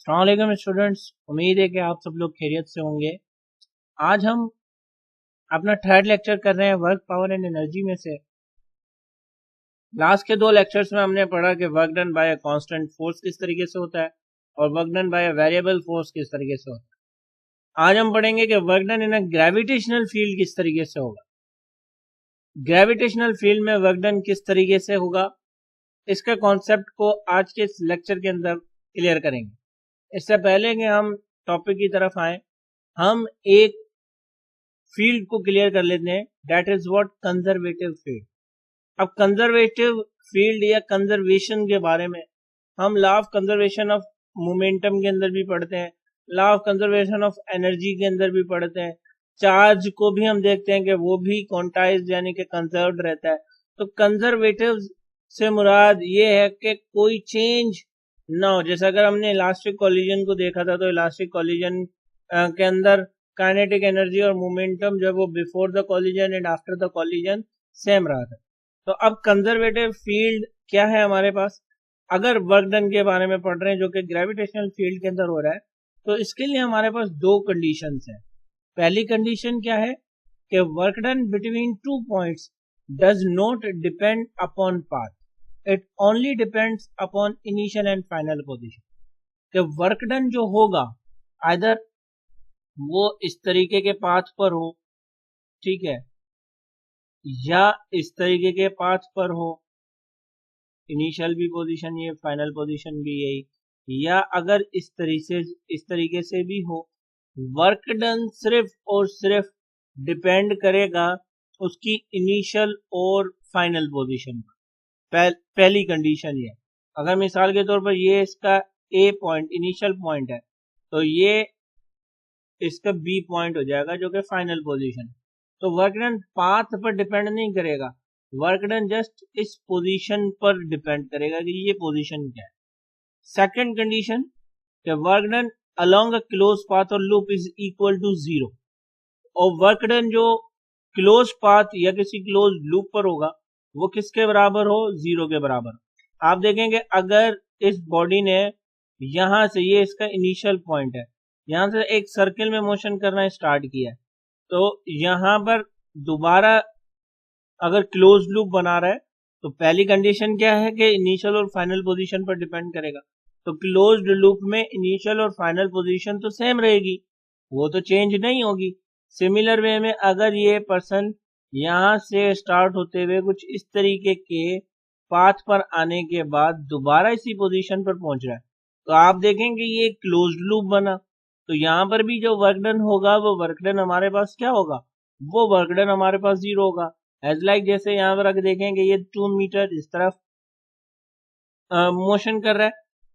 अस्सलाम स्टूडेंट्स, उम्मीद है कि आप सब लोग खैरियत से होंगे। आज हम अपना थर्ड लेक्चर कर रहे हैं वर्क, पावर एंड एनर्जी में से। लास्ट के दो लेक्चर्स में हमने पढ़ा कि work done by a constant force किस तरीके से होता है और work done by a variable force किस तरीके से होता है। आज हम पढ़ेंगे कि work done in a gravitational field किस तरीके से होगा। ग्रेविटेशनल फील्ड में वर्क डन किस तरीके से होगा, इसका कॉन्सेप्ट को आज के इस लेक्चर के अंदर क्लियर करेंगे। इससे पहले कि हम टॉपिक की तरफ आए, हम एक फील्ड को क्लियर कर लेते हैं, that is what conservative field. अब कंजर्वेटिव फील्ड या कंजर्वेशन के बारे में हम law of conservation of momentum के अंदर भी पढ़ते हैं, law of conservation of energy के अंदर भी पढ़ते हैं। चार्ज को भी हम देखते हैं कि वो भी क्वांटाइज्ड यानी कि कंजर्व्ड रहता है। तो कंजर्वेटिव से मुराद ये है कि कोई चेंज ना हो। जैसे अगर हमने इलास्टिक कोलिजन को देखा था, तो इलास्टिक कोलिजन के अंदर काइनेटिक एनर्जी और मोमेंटम जब वो before the collision and after the collision same रहा था। तो अब कंजर्वेटिव फील्ड क्या है हमारे पास, अगर वर्क डन के बारे में पढ़ रहे हैं जो कि ग्रेविटेशनल फील्ड के अंदर हो रहा है, तो इसके लिए हमारे पास दो कंडीशंस हैं। पहली कंडीशन क्या है कि work done between two points does not depend upon path, it only depends upon initial and final position. कि वर्क डन जो होगा आइदर वो इस तरीके के पाथ पर हो, ठीक है, या इस तरीके के पाथ पर हो, इनिशियल भी पोजीशन ये, फाइनल पोजीशन भी यही, या अगर इस तरीके से भी हो। वर्क डन सिर्फ और सिर्फ डिपेंड करेगा उसकी इनिशियल और फाइनल पोजीशन पर। पहली कंडीशन ये, अगर मिसाल के तौर पर ये इसका ए पॉइंट इनिशियल पॉइंट है, तो ये इसका बी पॉइंट हो जाएगा जो कि फाइनल पोजीशन। तो वर्क डन पाथ पर डिपेंड नहीं करेगा, वर्क डन जस्ट इस पोजीशन पर डिपेंड करेगा कि ये पोजीशन क्या है। सेकंड कंडीशन कि work done along a close path और loop is equal to zero. और वर्क डन जो क्लोज पाथ या किसी क्लोज लूप पर होगा वो किसके बराबर हो, जीरो के बराबर। आप देखेंगे अगर इस बॉडी ने यहां से, ये इसका इनिशियल पॉइंट है, यहां से एक सर्किल में मोशन करना स्टार्ट किया है, तो यहां पर दोबारा अगर क्लोज लूप बना रहा है, तो पहली कंडीशन क्या है कि इनिशियल और फाइनल पोजीशन पर डिपेंड करेगा। तो क्लोज्ड लूप में इनिशियल और फाइनल पोजीशन तो सेम रहेगी, वो तो चेंज नहीं होगी। सिमिलर वे में अगर ये पर्सन यहां से स्टार्ट होते हुए कुछ इस तरीके के पाथ पर आने के बाद दोबारा इसी पोजीशन पर पहुंच रहा है, तो आप देखेंगे ये क्लोज्ड लूप बना। तो यहां पर भी जो वर्क डन होगा वो वर्क डन हमारे पास क्या होगा, वो वर्क डन हमारे पास जीरो होगा। एज लाइक जैसे यहाँ पर अगर देखेंगे ये 2 मीटर इस तरफ मोशन कर रहा है,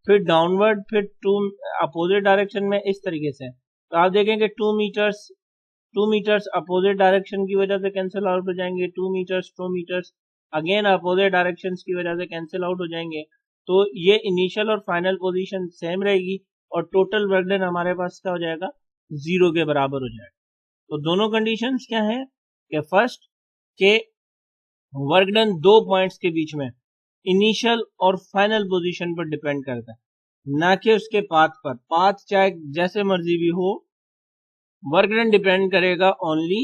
फिर डाउनवर्ड, फिर 2 अपोजिट डायरेक्शन में इस तरीके से। तो आप देखेंगे 2 मीटर्स अपोजिट डायरेक्शन की वजह से कैंसिल आउट हो जाएंगे, 2 मीटर्स अगेन अपोजिट डायरेक्शन की वजह से कैंसिल आउट हो जाएंगे। तो ये इनिशियल और फाइनल पोजीशन सेम रहेगी और टोटल वर्क डन हमारे पास क्या हो जाएगा, जीरो के बराबर हो जाएगा। तो दोनों कंडीशंस क्या है कि फर्स्ट के वर्क डन दो पॉइंट्स के बीच में इनिशियल और फाइनल पोजीशन पर डिपेंड करता है, ना कि उसके पाथ पर। पाथ चाहे जैसे मर्जी भी हो, वर्क डन डिपेंड करेगा only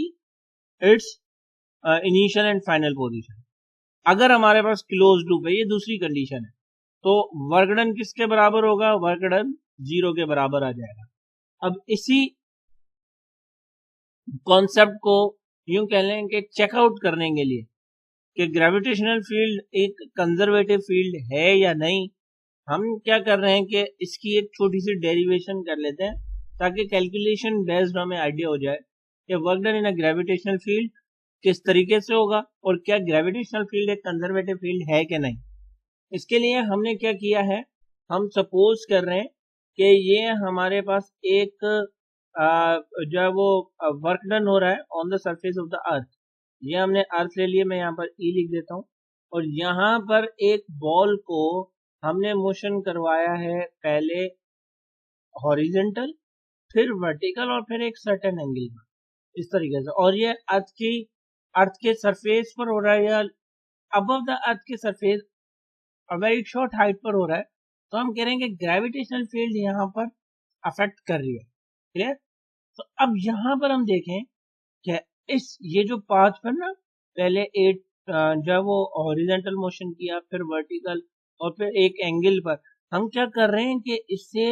it's initial and final position. अगर हमारे पास क्लोज लूप है, ये दूसरी कंडीशन है, तो वर्क डन किसके बराबर होगा, वर्क डन जीरो के बराबर आ जाएगा। अब इसी कॉन्सेप्ट को यूं कह लें कि चेकआउट करने के लिए कि ग्रेविटेशनल फील्ड एक कंजर्वेटिव फील्ड है या नहीं, हम क्या कर रहे हैं कि इसकी एक छोटी सी डेरिवेशन कर लेते हैं ताकि कैलकुलेशन बेस्ड हमें आइडिया हो जाए कि work done in a gravitational field किस तरीके से होगा और क्या ग्रेविटेशनल फील्ड एक कंजर्वेटिव फील्ड है कि नहीं। इसके लिए हमने क्या किया है, हम सपोज कर रहे हैं कि ये हमारे पास एक जो है वो वर्क डन हो रहा है on the surface of the earth. ये हमने अर्थ ले लिया, मैं यहाँ पर ई लिख देता हूँ, और यहाँ पर एक बॉल को हमने मोशन करवाया है पहले हॉरिजेंटल, फिर वर्टिकल और फिर एक सर्टेन एंगल पर, इस तरीके से। और ये अर्थ के सरफेस पर हो रहा है या अबव द अर्थ के सरफेस वेरी शॉर्ट हाइट पर हो रहा है, तो हम कह रहे हैं कि ग्रेविटेशनल फील्ड यहाँ पर अफेक्ट कर रही है। क्लियर? तो अब यहाँ पर हम देखें कि ये जो पाथ पर ना पहले 8 जब वो हॉरिजॉन्टल मोशन किया, फिर वर्टिकल, और फिर एक एंगल पर, हम क्या कर रहे हैं कि इससे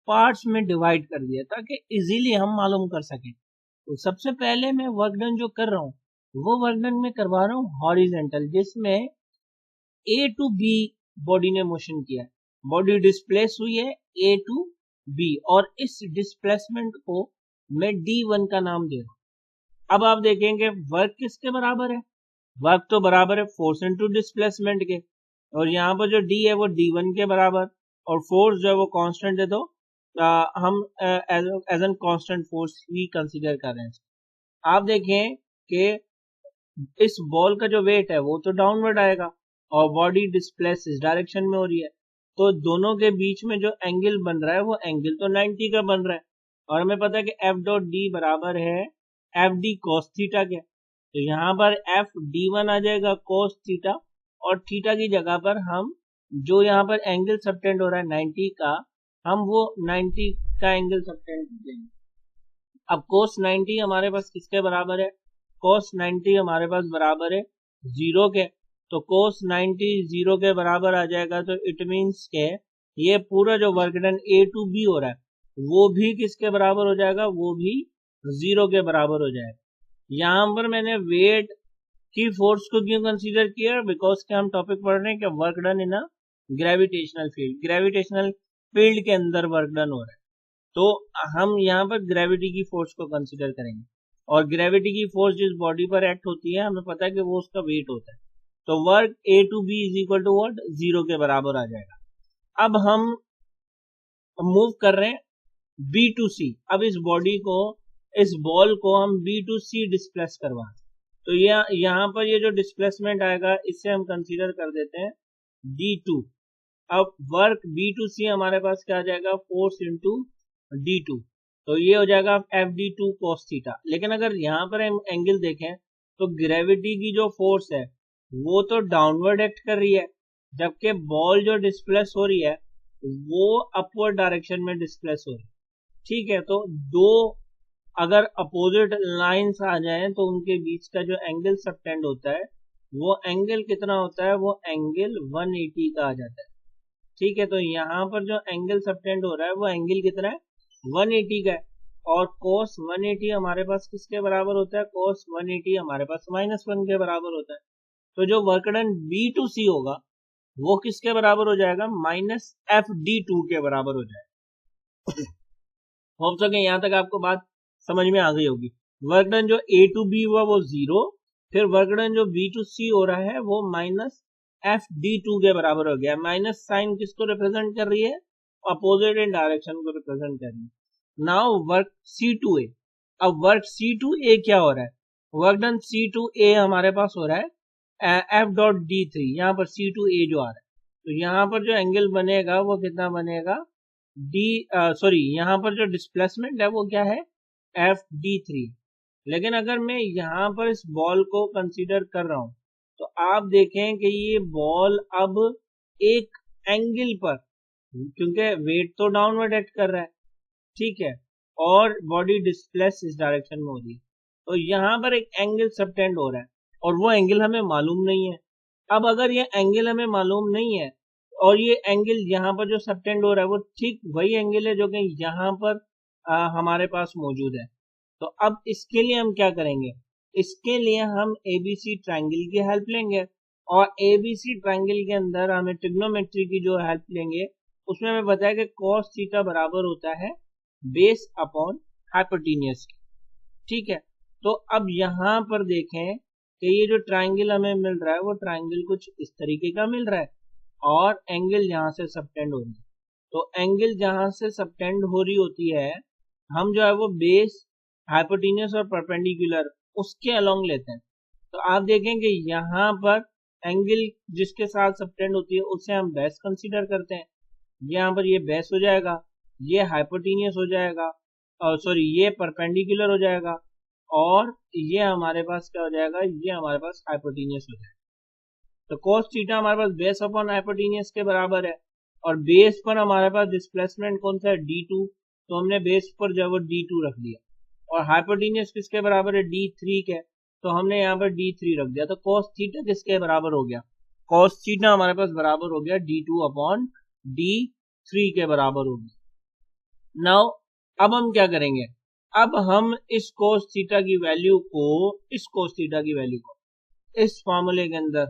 पार्ट्स में डिवाइड कर दिया ताकि इजीली हम मालूम कर सकें। तो सबसे पहले मैं वर्क डन जो कर रहा हूँ वो वर्क डन में करवा रहा हूँ हॉरिजॉन्टल, जिसमें ए टू बी बॉडी ने मोशन किया है, बॉडी डिस्प्लेस हुई है ए टू बी, और इस डिस्प्लेसमेंट को मैं D1 का नाम दे रहा हूं। अब आप देखेंगे वर्क किसके बराबर है, वर्क तो बराबर है फोर्स इनटू डिस्प्लेसमेंट के, और यहाँ पर जो D है वो D1 के बराबर, और फोर्स जो है वो कांस्टेंट है, तो हम एज एन कांस्टेंट फोर्स ही कंसीडर कर रहे हैं। आप देखें कि इस बॉल का जो वेट है वो तो डाउनवर्ड आएगा और बॉडी डिस्प्लेस इस डायरेक्शन में हो रही है, तो दोनों के बीच में जो एंगल बन रहा है वो एंगल तो 90 का बन रहा है, और हमें पता है कि एफ डॉट डी बराबर है एफ डी कॉस थीटा के, तो यहाँ पर एफ D1 आ जाएगा कॉस थीटा, और थीटा की जगह पर हम जो यहाँ पर एंगल सबटेंड हो रहा है 90 का, हम वो 90 का एंगल सबटेंड देंगे। अब कोस 90 हमारे पास किसके बराबर है, कोस 90 हमारे पास बराबर है 0 के, तो कोस 90 0 के बराबर आ जाएगा, तो इट मीन्स के ये पूरा जो work done A to B हो रहा है वो भी किसके बराबर हो जाएगा, वो भी 0 के बराबर हो जाएगा। यहाँ पर मैंने वेट की फोर्स को क्यों कंसीडर किया, बिकॉज के हम टॉपिक पढ़ रहे हैं कि work done in a gravitational field, gravitational field के अंदर वर्क डन हो रहा है, तो हम यहाँ पर ग्रेविटी की फोर्स को कंसीडर करेंगे, और ग्रेविटी की फोर्स जिस बॉडी पर एक्ट होती है हमें पता है कि वो उसका वेट होता है, तो work A to B is equal to what, 0 के बराबर आ जाएगा। अब हम मूव कर रहे हैं बी टू सी, अब इस बॉडी को, इस बॉल को हम बी टू सी डिस्प्लेस करवा, तो यहाँ पर ये जो डिस्प्लेसमेंट आएगा इससे हम कंसीडर कर देते हैं D2। अब वर्क बी टू सी हमारे पास क्या आ जाएगा, फोर्स इंटू D2, तो ये हो जाएगा FD2 cos थीटा। लेकिन अगर यहाँ पर हम एंगल देखें तो ग्रेविटी की जो फोर्स है वो तो डाउनवर्ड एक्ट कर रही है, जबकि बॉल जो डिस्प्लेस हो रही है वो अपवर्ड डायरेक्शन में डिस्प्लेस हो रही है। ठीक है, तो दो अगर अपोजिट लाइंस आ जाएं तो उनके बीच का जो एंगल सबटेंड होता है वो एंगल कितना होता है, वो एंगल 180 का आ जाता है। ठीक है, तो यहाँ पर जो एंगल सबटेंड हो रहा है वो एंगल कितना है, 180 का है, और cos 180 हमारे पास किसके बराबर होता है, cos 180 हमारे पास -1 के बराबर होता है, तो जो वर्क डन B2C होगा वो किसके बराबर हो जाएगा, -FD2 के बराबर हो जाएगा। होप सके यहाँ तक आपको बात समझ में आ गई होगी। वर्क डन जो A टू B हुआ वो 0, फिर वर्क डन जो B टू C हो रहा है वो -FD2 के बराबर हो गया। माइनस साइन किसको रिप्रेजेंट कर रही है, अपोजिट इन डायरेक्शन को रिप्रेजेंट कर रही है। नाउ वर्क C2A, अब वर्क C2A क्या हो रहा है, वर्क डन C2A हमारे पास हो रहा है F डॉट D3, यहाँ पर C2A जो आ रहा है, तो यहाँ पर जो एंगल बनेगा वो कितना बनेगा, यहाँ पर जो डिस्प्लेसमेंट है वो क्या है, FD3। लेकिन अगर मैं यहाँ पर इस बॉल को कंसीडर कर रहा हूं तो आप देखें कि ये बॉल अब एक एंगल पर, क्योंकि वेट तो डाउनवर्ड एक्ट कर रहा है, ठीक है, और बॉडी डिस्प्लेस इस डायरेक्शन में हो रही है, तो यहाँ पर एक एंगल सबटेंड हो रहा है और वो एंगल हमें मालूम नहीं है। अब अगर ये एंगल हमें मालूम नहीं है और ये एंगल यहाँ पर जो सबटेंड हो रहा है वो ठीक वही एंगल है जो कि यहाँ पर हमारे पास मौजूद है, तो अब इसके लिए हम क्या करेंगे, इसके लिए हम ABC ट्रायंगल की हेल्प लेंगे, और ABC ट्रायंगल के अंदर हमें ट्रिग्नोमेट्री की जो हेल्प लेंगे उसमें हमें बताया कि cos थीटा बराबर होता है बेस अपॉन हाइपोटेन्यूज की। ठीक है, तो अब यहाँ पर देखें कि ये जो ट्रायंगल हमें मिल रहा है वो ट्रायंगल कुछ इस तरीके का मिल रहा है, और एंगल यहाँ से सबटेंड हो रही है, तो एंगल जहां से सबटेंड हो रही होती है हम जो है वो बेस, हाइपोटेन्यूज और परपेंडिकुलर उसके अलोंग लेते हैं, तो आप देखें कि यहाँ पर एंगल जिसके साथ सबटेंड होती है उसे हम बेस कंसीडर करते हैं, यहाँ पर ये बेस हो जाएगा, ये हाइपोटेन्यूज हो जाएगा, और सॉरी ये परपेंडिकुलर हो जाएगा, और ये हमारे पास क्या हो जाएगा, ये हमारे पास हाइपोटेन्यूज हो जाएगा। तो cos थीटा हमारे पास बेस अपॉन हाइपोटेन्यूज के बराबर है, और बेस पर हमारे पास डिस्प्लेसमेंट कौन सा है, d2, तो हमने बेस पर जो है वो d2 रख दिया, और हाइपोटेन्यूज किसके बराबर है, d3 के, तो हमने यहाँ पर d3 रख दिया, तो cos थीटा किसके बराबर हो गया, cos थीटा हमारे पास बराबर हो गया d2 अपॉन d3 के बराबर हो गया। नाउ अब हम क्या करेंगे, अब हम इस cos थीटा की वैल्यू को इस फॉर्मूले के अंदर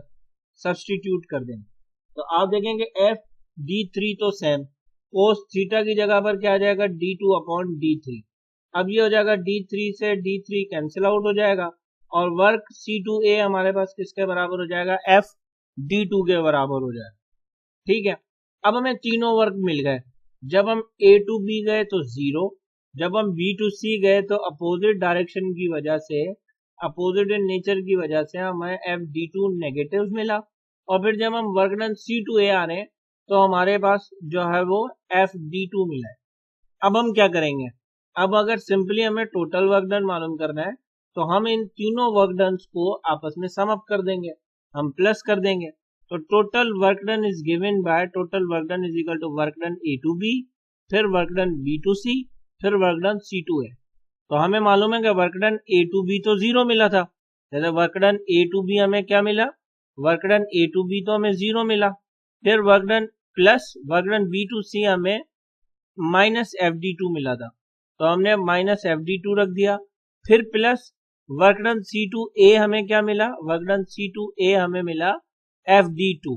सब्स्टिट्यूट कर देंगे, तो आप देखेंगे f d3 तो सेम, cos थीटा की जगह पर क्या आ जाएगा, d2 अपॉन d3, अब ये हो जाएगा d3 से d3 कैंसिल आउट हो जाएगा, और वर्क c2a हमारे पास किसके बराबर हो जाएगा, f d2 के बराबर हो जाएगा। ठीक है, अब हमें तीनों वर्क मिल गए, जब हम a to b गए तो 0, जब हम b to c गए तो अपोजिट डायरेक्शन की वजह से, अपोजिट इन नेचर की वजह से हमें f d2 नेगेटिव मिला, और फिर जब हम work done c to a आ रहे हैं तो हमारे पास जो है वो f d2 मिला है। अब हम क्या करेंगे, अब अगर सिंपली हमें टोटल वर्क डन मालूम करना है तो हम इन तीनों वर्क डन को आपस में सम अप कर देंगे, हम प्लस कर देंगे, तो total work done is given by total work done is equal to work done a to b, फिर work done b to c, फिर work done c to a। तो हमें मालूम है कि work done a to b तो 0 मिला था, जैसे work done a to b हमें क्या मिला, work done a to b तो हमें 0 मिला, फिर work done plus work done b to c हमें माइनस fd2 मिला था, तो हमने माइनस fd2 रख दिया, फिर प्लस वर्क डन c2a हमें क्या मिला, वर्क डन c2a हमें मिला fd2,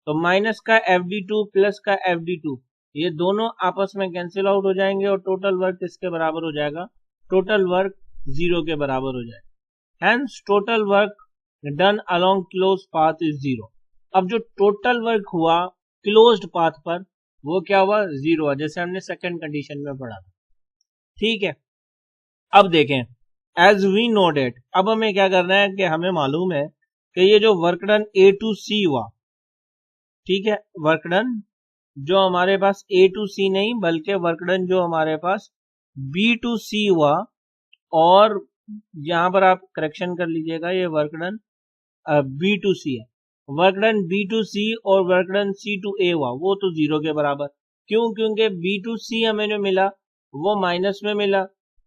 तो माइनस का fd2 प्लस का fd2 ये दोनों आपस में कैंसिल आउट हो जाएंगे, और टोटल वर्क किसके बराबर हो जाएगा, टोटल वर्क 0 के बराबर हो जाएगा। Hence total work done along close path is 0। अब जो टोटल वर्क हुआ क्लोज्ड पाथ पर वो क्या हुआ, 0 हुआ, जैसे हमने सेकंड कंडीशन में पढ़ा था। ठीक है, अब देखें एज वी नो डेट, अब हमें क्या करना है कि हमें मालूम है कि ये जो work done a to c हुआ, ठीक है, वर्क डन जो हमारे पास a to c नहीं बल्कि वर्क डन जो हमारे पास b to c हुआ, और यहां पर आप करेक्शन कर लीजिएगा, ये work done b to c है, work done b to c और work done c to a हुआ वो तो 0 के बराबर, क्यों, क्योंकि b to c हमें जो मिला वो माइनस में मिला,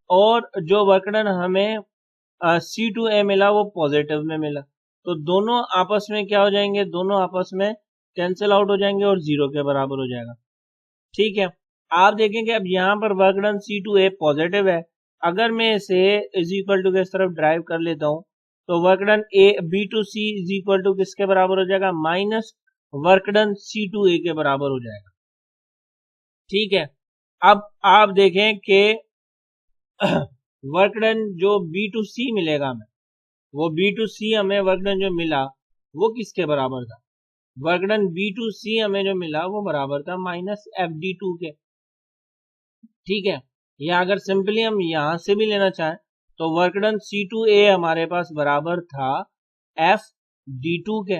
और जो वर्क डन हमें c to a मिला वो पॉजिटिव में मिला, तो दोनों आपस में क्या हो जाएंगे, दोनों आपस में कैंसिल आउट हो जाएंगे और 0 के बराबर हो जाएगा। ठीक है, आप देखेंगे अब यहाँ पर work done c to a positive है, अगर मैं इसे इज इक्वल टू के इस तरफ ड्राइव कर लेता हूं तो work done b to c is equal to किसके बराबर हो जाएगा, minus work done c to a के बराबर हो जाएगा। ठीक है, अब आप देखें कि वर्क डन जो b to c मिलेगा हमें, वो b to c हमें वर्क डन जो मिला वो किसके बराबर था, work done b to c हमें जो मिला वो बराबर था माइनस fd2 के। ठीक है, या अगर सिंपली हम यहां से भी लेना चाहें तो work done c to a हमारे पास बराबर था fd2 के,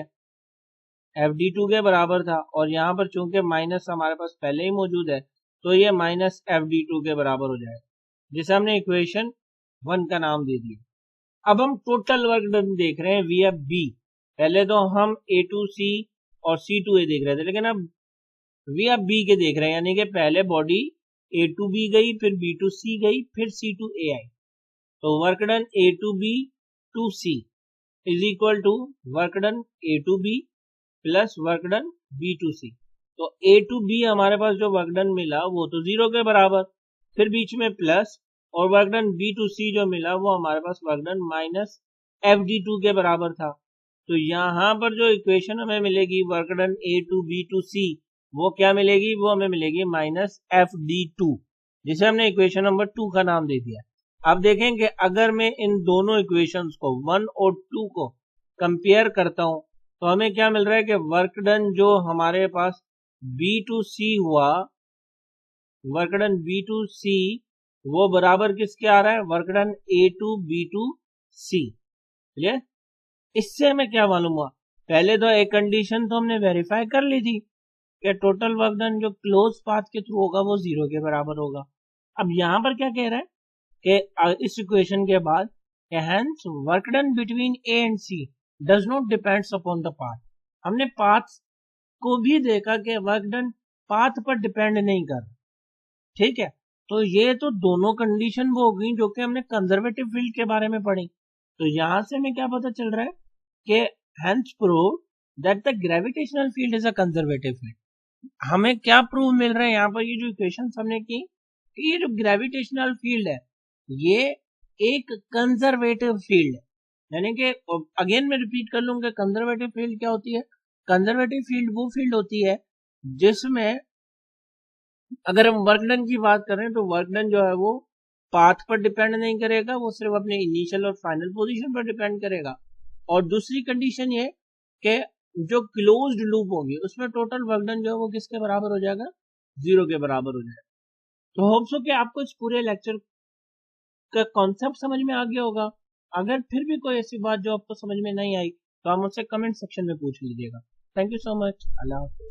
fd2 के बराबर था, और यहाँ पर चूंकि माइनस हमारे पास पहले ही मौजूद है तो ये माइनस fd2 के बराबर हो जाएगा, जिसे हमने इक्वेशन 1 का नाम दे दिया। अब हम टोटल वर्क डन देख रहे हैं VFB, पहले तो हम A to C और C to A देख रहे थे, लेकिन अब VFB के देख रहे हैं, यानी कि पहले बॉडी A to B गई, फिर B to C गई, फिर C to A आई, तो work done A to B to C is equal to work done A to B plus work done B to C, तो A to B हमारे पास जो work done मिला वो तो 0 के बराबर, फिर बीच में प्लस, और work done B to C जो मिला वो हमारे पास वर्क डन माइनस fd2 के बराबर था, तो यहाँ पर जो इक्वेशन हमें मिलेगी work done A to B to C वो क्या मिलेगी, वो हमें मिलेगी माइनस fd2, जिसे हमने इक्वेशन नंबर 2 का नाम दे दिया। अब देखें कि अगर मैं इन दोनों इक्वेशंस को 1 और 2 को कंपेयर करता हूं तो हमें क्या मिल रहा है कि वर्क डन जो हमारे पास B to C हुआ, work done B to C वो बराबर किसके आ रहा है, work done A to B to C। Clear, इससे हमें क्या मालूम हुआ, पहले तो एक कंडीशन तो हमने वेरीफाई कर ली थी कि टोटल वर्क डन जो क्लोज पाथ के थ्रू होगा वो 0 के बराबर होगा। अब यहां पर क्या कह रहा है कि इस इक्वेशन के बाद hence work done between A and C does not depends upon the path, हमने पाथ को भी देखा कि वर्क डन पाथ पर डिपेंड नहीं कर रहा। ठीक है, तो ये तो दोनों कंडीशन वो होगी जो कि हमने कंजर्वेटिव फील्ड के बारे में पढ़ी। तो यहां से हमें क्या पता चल रहा है कि hence prove that the gravitational field is a conservative field. हमें क्या प्रूव मिल रहा है यहाँ पर, ये जो इक्वेशन हमने की, ये जो ग्रेविटेशनल फील्ड है ये एक कंजर्वेटिव फील्ड है। यानी कि अगेन मैं रिपीट कर लूंगा, कंजर्वेटिव फील्ड क्या होती है? कंजर्वेटिव फील्ड वो फील्ड होती है जिसमें अगर हम वर्क डन की बात करें तो वर्क डन जो है वो पाथ पर डिपेंड नहीं करेगा, वो सिर्फ अपने इनिशियल और फाइनल पोजीशन पर डिपेंड करेगा। और दूसरी कंडीशन ये कि जो क्लोज्ड लूप होगी उसमें टोटल वर्क डन जो है वो किसके बराबर हो जाएगा? 0 के बराबर हो जाएगा। तो होप्स हो कि आपको इस पूरे लेक्चर का कॉन्सेप्ट समझ में आ गया होगा। अगर फिर भी कोई ऐसी बात जो आपको समझ में नहीं आई तो आप मुझसे कमेंट सेक्शन में पूछ लीजिएगा। Thank you so much. अल्लाह हाफिज़।